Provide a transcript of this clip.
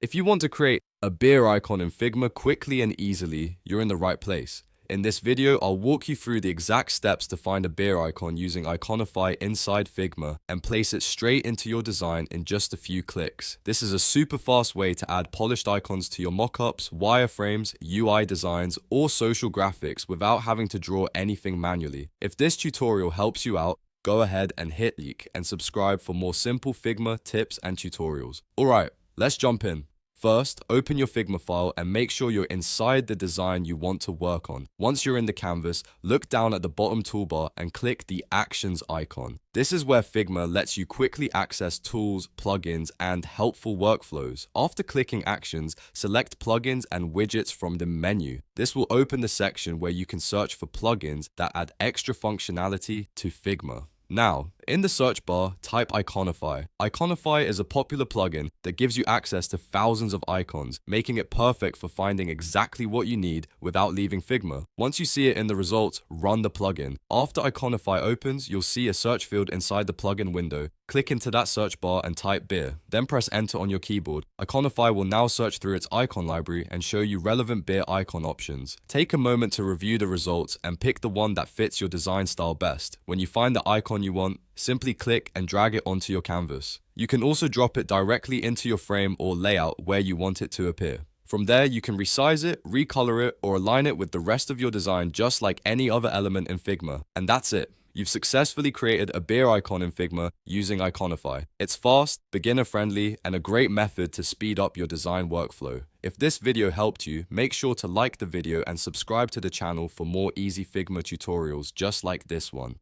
If you want to create a beer icon in Figma quickly and easily, you're in the right place. In this video, I'll walk you through the exact steps to find a beer icon using Iconify inside Figma and place it straight into your design in just a few clicks. This is a super fast way to add polished icons to your mockups, wireframes, UI designs, or social graphics without having to draw anything manually. If this tutorial helps you out, go ahead and hit like and subscribe for more simple Figma tips and tutorials. Alright, let's jump in. First, open your Figma file and make sure you're inside the design you want to work on. Once you're in the canvas, look down at the bottom toolbar and click the Actions icon. This is where Figma lets you quickly access tools, plugins, and helpful workflows. After clicking Actions, select Plugins and Widgets from the menu. This will open the section where you can search for plugins that add extra functionality to Figma. Now, in the search bar, type Iconify. Iconify is a popular plugin that gives you access to thousands of icons, making it perfect for finding exactly what you need without leaving Figma. Once you see it in the results, run the plugin. After Iconify opens, you'll see a search field inside the plugin window. Click into that search bar and type beer, then press enter on your keyboard. Iconify will now search through its icon library and show you relevant beer icon options. Take a moment to review the results and pick the one that fits your design style best. When you find the icon you want, simply click and drag it onto your canvas. You can also drop it directly into your frame or layout where you want it to appear. From there, you can resize it, recolor it, or align it with the rest of your design just like any other element in Figma. And that's it. You've successfully created a beer icon in Figma using Iconify. It's fast, beginner-friendly, and a great method to speed up your design workflow. If this video helped you, make sure to like the video and subscribe to the channel for more easy Figma tutorials just like this one.